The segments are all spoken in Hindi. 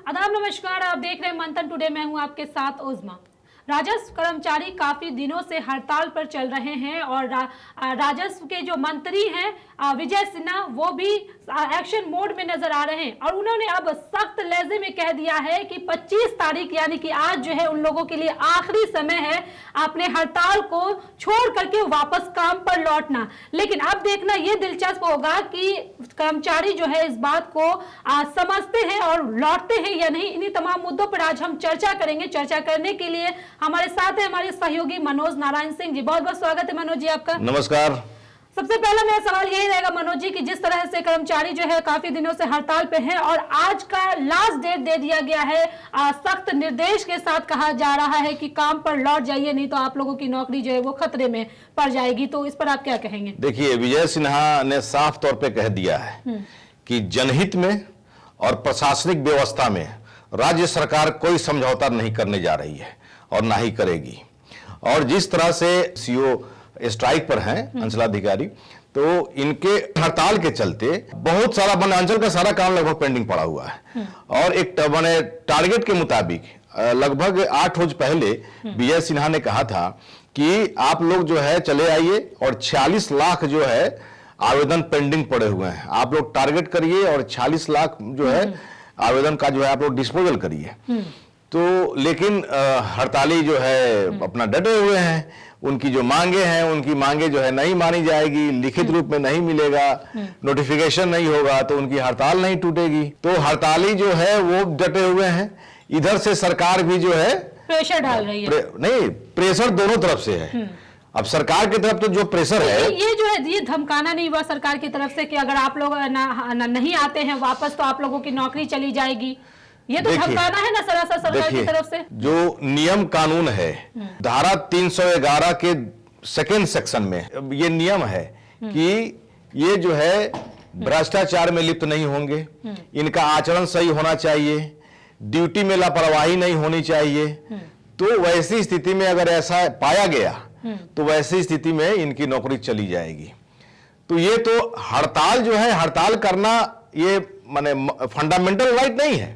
आदाब नमस्कार, आप देख रहे हैं मंथन टुडे। मैं हूं आपके साथ उज़मा। राजस्व कर्मचारी काफी दिनों से हड़ताल पर चल रहे हैं और राजस्व के जो मंत्री हैं विजय सिन्हा, वो भी एक्शन मोड में नजर आ रहे हैं और उन्होंने अब सख्त लहजे में कह दिया है कि 25 तारीख यानी कि आज जो है उन लोगों के लिए आखिरी समय है अपने हड़ताल को छोड़ करके वापस काम पर लौटना। लेकिन अब देखना यह दिलचस्प होगा कि कर्मचारी जो है इस बात को समझते हैं और लौटते हैं या नहीं। इन्हीं तमाम मुद्दों पर आज हम चर्चा करेंगे। चर्चा करने के लिए हमारे साथ है हमारे सहयोगी मनोज नारायण सिंह जी। बहुत बहुत स्वागत है मनोज जी आपका। नमस्कार। सबसे पहला मेरा सवाल यही रहेगा मनोज जी कि जिस तरह से कर्मचारी जो है काफी दिनों से हड़ताल पे हैं और आज का लास्ट डेट दे दिया गया है, सख्त निर्देश के साथ कहा जा रहा है कि काम पर लौट जाइए, नहीं तो आप लोगों की नौकरी जो है वो खतरे में पड़ जाएगी। तो इस पर आप क्या कहेंगे? देखिए, विजय सिन्हा ने साफ तौर पे कह दिया है कि जनहित में और प्रशासनिक व्यवस्था में राज्य सरकार कोई समझौता नहीं करने जा रही है और ना ही करेगी। और जिस तरह से सीओ स्ट्राइक पर हैं अंचलाधिकारी, तो इनके हड़ताल के चलते बहुत सारा वनांचल का सारा काम लगभग पेंडिंग पड़ा हुआ है। और एक मैंने टारगेट के मुताबिक लगभग 8 रोज पहले विजय सिन्हा ने कहा था कि आप लोग जो है चले आइए और 46 लाख जो है आवेदन पेंडिंग पड़े हुए हैं, आप लोग टारगेट करिए और 46 लाख जो है आवेदन का जो है आप लोग डिस्पोजल करिए। तो लेकिन हड़ताली जो है अपना डटे हुए हैं, उनकी जो मांगे हैं उनकी मांगे जो है नहीं मानी जाएगी, लिखित रूप में नहीं मिलेगा, नोटिफिकेशन नहीं होगा तो उनकी हड़ताल नहीं टूटेगी। तो हड़ताली जो है वो डटे हुए हैं। इधर से सरकार भी जो है प्रेशर डाल रही है। नहीं, प्रेशर दोनों तरफ से है। अब सरकार की तरफ तो जो प्रेशर है, ये जो है ये धमकाना नहीं हुआ सरकार की तरफ से कि अगर आप लोग नहीं आते हैं वापस तो आप लोगों की नौकरी चली जाएगी? ये तो धमकाना है ना सरासर सरकार की तरफ से। जो नियम कानून है, धारा 311 के सेकेंड सेक्शन में ये नियम है कि ये जो है भ्रष्टाचार में लिप्त नहीं होंगे, इनका आचरण सही होना चाहिए, ड्यूटी में लापरवाही नहीं होनी चाहिए। तो वैसी स्थिति में अगर ऐसा पाया गया तो वैसी स्थिति में इनकी नौकरी चली जाएगी। तो ये तो हड़ताल जो है, हड़ताल करना ये माने फंडामेंटल राइट नहीं है।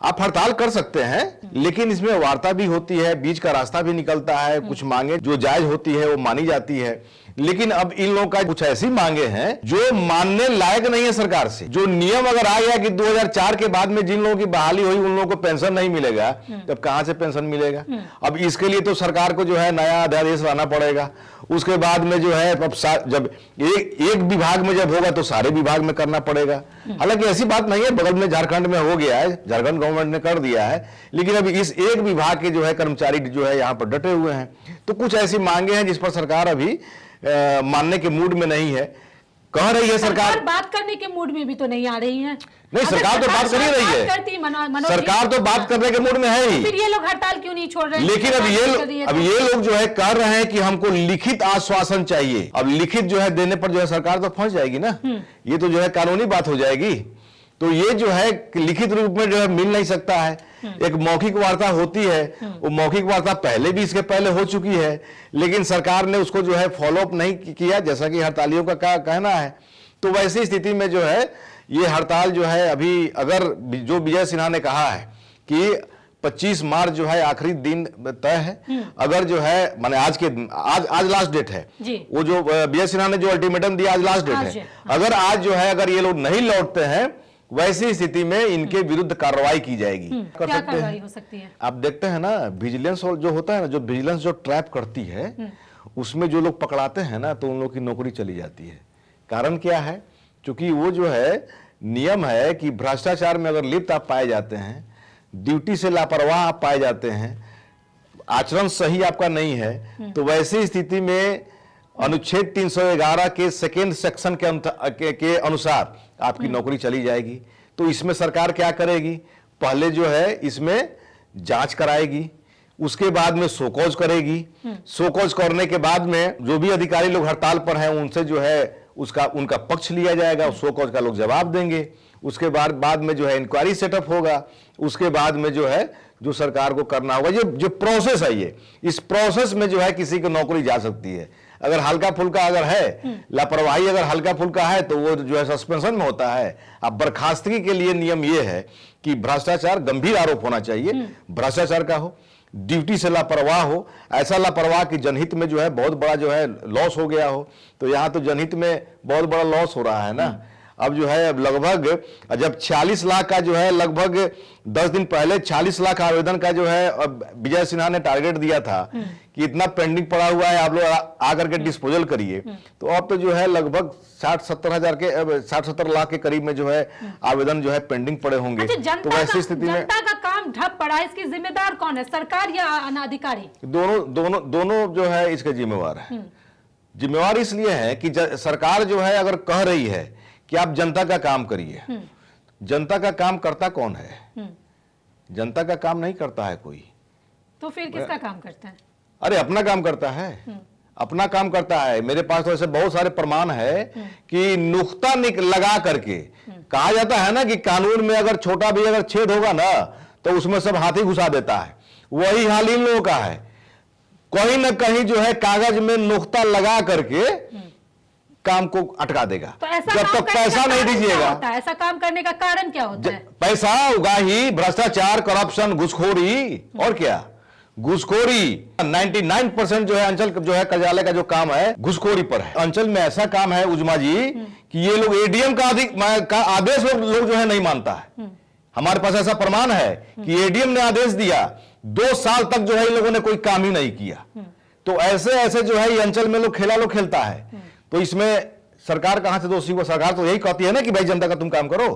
आप हड़ताल कर सकते हैं, लेकिन इसमें वार्ता भी होती है, बीच का रास्ता भी निकलता है, कुछ मांगे जो जायज होती है वो मानी जाती है। लेकिन अब इन लोगों का कुछ ऐसी मांगे हैं जो मानने लायक नहीं है सरकार से। जो नियम अगर आ गया कि 2004 के बाद में जिन लोगों की बहाली हुई उन लोगों को पेंशन नहीं मिलेगा, तब कहां से पेंशन मिलेगा? अब इसके लिए तो सरकार को जो है नया अध्यादेश लाना पड़ेगा। उसके बाद में जो है अब जब एक विभाग में जब होगा तो सारे विभाग में करना पड़ेगा। हालांकि ऐसी बात नहीं है, बगल में झारखंड में हो गया है, झारखंड गवर्नमेंट ने कर दिया है, लेकिन अभी इस एक विभाग के जो है कर्मचारी जो है यहाँ पर डटे हुए हैं। तो कुछ ऐसी मांगे हैं जिस पर सरकार अभी मानने के मूड में नहीं है। कह रही है सरकार बात करने के मूड में भी तो नहीं आ रही है। नहीं, सरकार तो बात कर ही रही है, सरकार तो बात करने के मूड में है ही। फिर ये लोग हड़ताल क्यों नहीं छोड़ रहे हैं? लेकिन अब ये लोग जो है कह रहे हैं कि हमको लिखित आश्वासन चाहिए। अब लिखित जो है देने पर जो है सरकार तो फंस जाएगी ना, ये तो जो है कानूनी बात हो जाएगी। तो ये जो है लिखित रूप में जो है मिल नहीं सकता है। एक मौखिक वार्ता होती है, वो मौखिक वार्ता पहले भी इसके पहले हो चुकी है, लेकिन सरकार ने उसको जो है फॉलोअप नहीं किया, जैसा कि हड़तालियों का कहना है। तो वैसी स्थिति में जो है ये हड़ताल जो है अभी, अगर जो विजय सिन्हा ने कहा है कि 25 मार्च जो है आखिरी दिन तय है, अगर जो है माने आज लास्ट डेट है, वो जो विजय सिन्हा ने जो अल्टीमेटम दिया आज लास्ट डेट है। अगर आज जो है अगर ये लोग नहीं लौटते हैं, वैसी स्थिति में इनके विरुद्ध कार्रवाई की जाएगी। क्या कार्रवाई हो सकती है? आप देखते हैं ना, विजिलेंस जो होता है ना, जो विजिलेंस जो ट्रैप करती है उसमें जो लोग पकड़ाते हैं ना, तो उन लोग की नौकरी चली जाती है। कारण क्या है? क्योंकि वो जो है नियम है कि भ्रष्टाचार में अगर लिप्त आप पाए जाते हैं, ड्यूटी से लापरवाह आप पाए जाते हैं, आचरण सही आपका नहीं है, तो वैसी स्थिति में अनुच्छेद 311 के सेकेंड सेक्शन के अनुसार आपकी नौकरी चली जाएगी। तो इसमें सरकार क्या करेगी? पहले जो है इसमें जांच कराएगी, उसके बाद में शोकॉज करेगी। शोकॉज करने के बाद में जो भी अधिकारी लोग हड़ताल पर हैं उनसे जो है उनका पक्ष लिया जाएगा, शोकॉज का लोग जवाब देंगे। उसके बाद में जो है इंक्वायरी सेटअप होगा। उसके बाद में जो है जो सरकार को करना होगा, ये जो प्रोसेस है, ये इस प्रोसेस में जो है किसी की नौकरी जा सकती है। अगर हल्का फुल्का अगर है लापरवाही, अगर हल्का फुल्का है तो वो जो है सस्पेंशन में होता है। अब बर्खास्तगी के लिए नियम ये है कि भ्रष्टाचार गंभीर आरोप होना चाहिए, भ्रष्टाचार का हो, ड्यूटी से लापरवाह हो, ऐसा लापरवाह कि जनहित में जो है बहुत बड़ा जो है लॉस हो गया हो। तो यहाँ तो जनहित में बहुत बड़ा लॉस हो रहा है ना। अब जो है लगभग जब 46 लाख का जो है लगभग 10 दिन पहले 40 लाख आवेदन का जो है विजय सिन्हा ने टारगेट दिया था कि इतना पेंडिंग पड़ा हुआ है, आप लोग आकर के डिस्पोजल करिए। तो अब तो जो है लगभग 60-70 लाख के करीब में जो है आवेदन जो है पेंडिंग पड़े होंगे। अच्छा, तो वैसी स्थिति में जनता का काम ठप पड़ा है, इसकी जिम्मेदार कौन है, सरकार या अनाधिकारी? दोनों जो है इसके जिम्मेवार है। जिम्मेवार इसलिए है कि सरकार जो है अगर कह रही है कि आप जनता का काम करिए, जनता का काम करता कौन है? जनता का काम नहीं करता है कोई। तो फिर किसका काम करता है? अरे अपना काम करता है, अपना काम करता है। मेरे पास तो ऐसे बहुत सारे प्रमाण है कि नुक्ता लगा करके कहा जाता है ना कि कानून में अगर छोटा भी अगर छेद होगा ना तो उसमें सब हाथी घुसा देता है। वही हाल इन लोगों का है, कहीं ना कहीं जो है कागज में नुक्ता लगा करके काम को अटका देगा। तो ऐसा जब तक पैसा नहीं दीजिएगा, ऐसा काम करने का कारण क्या होता है? पैसा उगाही, भ्रष्टाचार, करप्शन, घुसखोरी, और क्या घुसखोरी। 99% जो है अंचल जो है कार्यालय का जो काम है घुसखोरी पर है। अंचल में ऐसा काम है उजमा जी कि ये लोग एडीएम का आदेश लोग जो है नहीं मानता है। हमारे पास ऐसा प्रमाण है कि एडीएम ने आदेश दिया, 2 साल तक जो है इन लोगों ने कोई काम ही नहीं किया। तो ऐसे जो है ये अंचल में लोग खेलता है। तो इसमें सरकार कहां से दोषी हुआ? सरकार तो यही कहती है ना कि भाई जनता का तुम काम करो,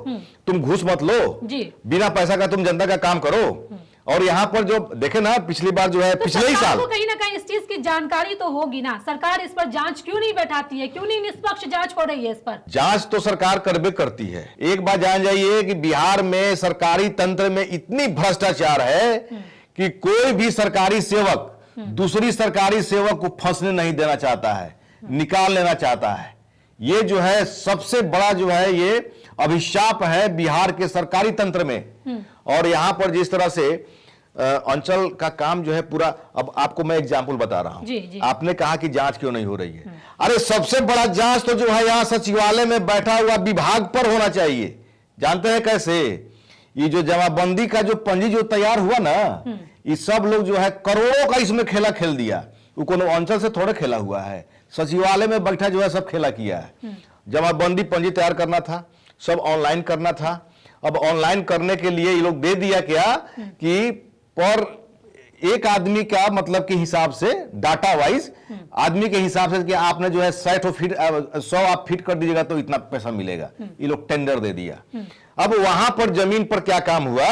तुम घूस मत लो जी, बिना पैसा का तुम जनता का काम करो। और यहां पर जो देखे ना पिछली बार जो है तो पिछले ही साल कहीं ना कहीं इस चीज की जानकारी तो होगी ना, सरकार इस पर जांच क्यों नहीं बैठाती है, क्यों नहीं निष्पक्ष जांच हो रही है इस पर? जांच तो सरकार करबे करती है। एक बात जान जाइए कि बिहार में सरकारी तंत्र में इतनी भ्रष्टाचार है कि कोई भी सरकारी सेवक दूसरी सरकारी सेवक को फंसने नहीं देना चाहता है, निकाल लेना चाहता है। ये जो है सबसे बड़ा जो है ये अभिशाप है बिहार के सरकारी तंत्र में। और यहां पर जिस तरह से अंचल का काम जो है पूरा, अब आपको मैं एग्जांपल बता रहा हूं। आपने कहा कि जांच क्यों नहीं हो रही है? अरे सबसे बड़ा जांच तो जो है यहां सचिवालय में बैठा हुआ विभाग पर होना चाहिए। जानते हैं कैसे? ये जो जमाबंदी का जो पंजी जो तैयार हुआ ना, ये सब लोग जो है करोड़ों का इसमें खेला खेल दिया। वो कोनो अंचल से थोड़े खेला हुआ है, सचिवालय में बैठा जो है सब खेला किया है। जमाबंदी पंजी तैयार करना था, सब ऑनलाइन करना था। अब ऑनलाइन करने के लिए ये लोग दे दिया क्या कि पर एक आदमी का मतलब के हिसाब से डाटा वाइज आदमी के हिसाब से कि आपने जो है 100 आप फिट कर दीजिएगा तो इतना पैसा मिलेगा। ये लोग टेंडर दे दिया। अब वहां पर जमीन पर क्या काम हुआ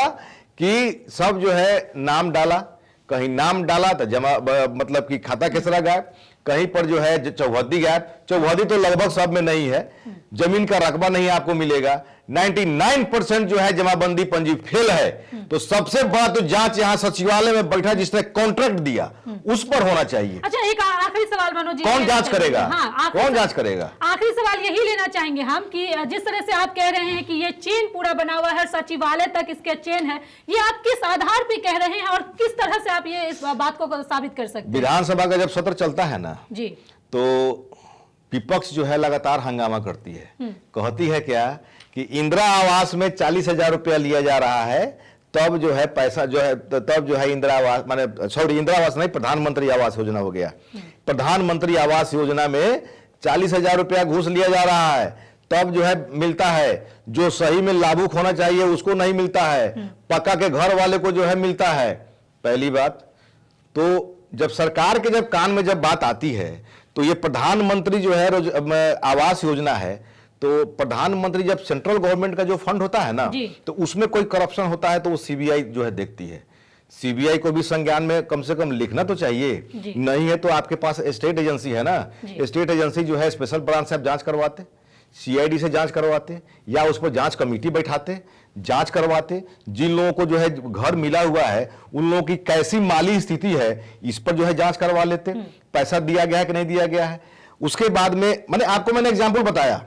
कि सब जो है नाम डाला, कहीं नाम डाला तो जमा मतलब कि खाता केसरा गायब, कहीं पर जो है चौहद्दी गायब। चौहद्दी तो लगभग सब में नहीं है, जमीन का रकबा नहीं आपको मिलेगा। 99% जो है जमाबंदी पंजी फेल है। तो सबसे बड़ा तो जांच यहां सचिवालय में बैठा जिसने कॉन्ट्रैक्ट दिया उस पर होना चाहिए। अच्छा, एक आखिरी सवाल मनोज जी, कौन जांच करेगा? हाँ, कौन जांच करेगा? आखिरी सवाल यही लेना चाहेंगे हम कि जिस तरह से आप कह रहे हैं कि ये चेन पूरा बना हुआ है, सचिवालय तक इसके चेन है, ये आप किस आधार पे कह रहे हैं और किस तरह से आप ये इस बात को साबित कर सकते हैं? विधानसभा का जब सत्र चलता है ना जी, तो विपक्ष जो है लगातार हंगामा करती है। कहती है क्या कि इंदिरा आवास में 40,000 रुपया लिया जा रहा है, तब जो है पैसा जो है तब जो है इंदिरा आवास माने सॉरी इंदिरा आवास नहीं, प्रधानमंत्री आवास योजना हो गया। प्रधानमंत्री आवास योजना में 40,000 रुपया घूस लिया जा रहा है, तब जो है मिलता है। जो सही में लाभुक होना चाहिए उसको नहीं मिलता है, पक्का के घर वाले को जो है मिलता है। पहली बात तो जब सरकार के जब कान में जब बात आती है तो ये प्रधानमंत्री जो है आवास योजना है, तो प्रधानमंत्री जब सेंट्रल गवर्नमेंट का जो फंड होता है ना तो उसमें कोई करप्शन होता है तो वो सीबीआई जो है देखती है। सीबीआई को भी संज्ञान में कम से कम लिखना तो चाहिए, नहीं है तो आपके पास स्टेट एजेंसी है ना, स्टेट एजेंसी जो है स्पेशल ब्रांच से आप जांच करवाते, सीआईडी से जांच करवाते या उस पर जांच कमेटी बैठाते, जांच करवाते। जिन लोगों को जो है घर मिला हुआ है उन लोगों की कैसी माली स्थिति है इस पर जो है जांच करवा लेते, पैसा दिया गया है कि नहीं दिया गया है। उसके बाद में मैंने एग्जांपल बताया,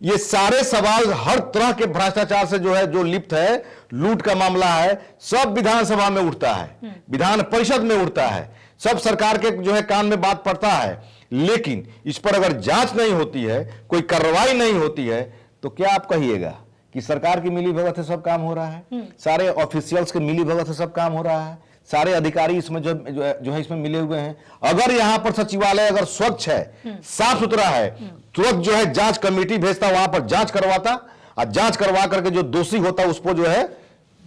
ये सारे सवाल हर तरह के भ्रष्टाचार से जो है जो लिप्त है, लूट का मामला है, सब विधानसभा में उठता है, विधान परिषद में उठता है, सब सरकार के जो है कान में बात पड़ता है। लेकिन इस पर अगर जांच नहीं होती है, कोई कार्रवाई नहीं होती है, तो क्या आप कहिएगा कि सरकार की मिली भगत से सब काम हो रहा है, सारे ऑफिशियल्स के मिली भगत से सब काम हो रहा है, सारे अधिकारी इसमें जो है इसमें मिले हुए हैं। अगर यहां पर सचिवालय अगर स्वच्छ है, साफ सुथरा है, तुरंत जो है जांच कमेटी भेजता, वहां पर जांच करवाता, और जांच करवा करके जो दोषी होता उसको जो है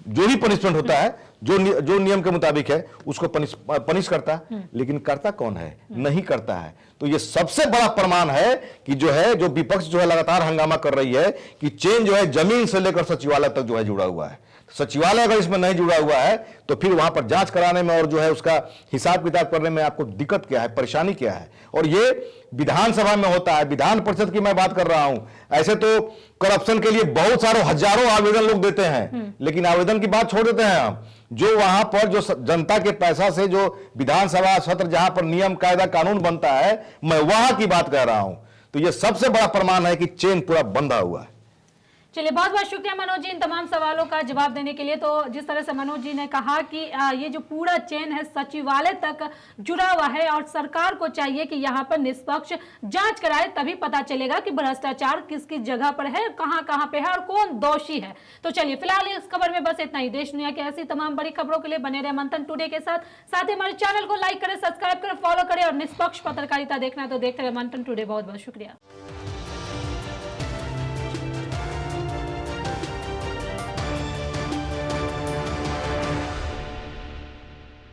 जो भी पनिशमेंट होता है, जो नियम के मुताबिक है, उसको पनिश करता। लेकिन करता कौन है? नहीं करता है। तो ये सबसे बड़ा प्रमाण है कि जो विपक्ष जो है लगातार हंगामा कर रही है कि चेन जो है जमीन से लेकर सचिवालय तक जो है जुड़ा हुआ है। सचिवालय अगर इसमें नहीं जुड़ा हुआ है तो फिर वहां पर जांच कराने में और जो है उसका हिसाब किताब करने में आपको दिक्कत क्या है, परेशानी क्या है? और ये विधानसभा में होता है, विधान परिषद की मैं बात कर रहा हूं। ऐसे तो करप्शन के लिए बहुत सारे हजारों आवेदन लोग देते हैं, लेकिन आवेदन की बात छोड़ देते हैं हम। जो वहां पर जो जनता के पैसा से जो विधानसभा सत्र जहां पर नियम कायदा कानून बनता है, मैं वहां की बात कर रहा हूं। तो ये सबसे बड़ा प्रमाण है कि चेन पूरा बंधा हुआ है। चलिए, बहुत बहुत शुक्रिया मनोज जी इन तमाम सवालों का जवाब देने के लिए। तो जिस तरह से मनोज जी ने कहा कि ये जो पूरा चेन है सचिवालय तक जुड़ा हुआ है और सरकार को चाहिए कि यहाँ पर निष्पक्ष जांच कराए, तभी पता चलेगा कि भ्रष्टाचार किस किस जगह पर है, कहाँ कहाँ पे है और कौन दोषी है। तो चलिए, फिलहाल इस खबर में बस इतना ही। देश दुनिया की ऐसी तमाम बड़ी खबरों के लिए बने रहे मंथन टुडे के साथ ही हमारे चैनल को लाइक करें, सब्सक्राइब करें, फॉलो करें और निष्पक्ष पत्रकारिता देखना है तो देखते रहे मंथन टुडे। बहुत बहुत शुक्रिया।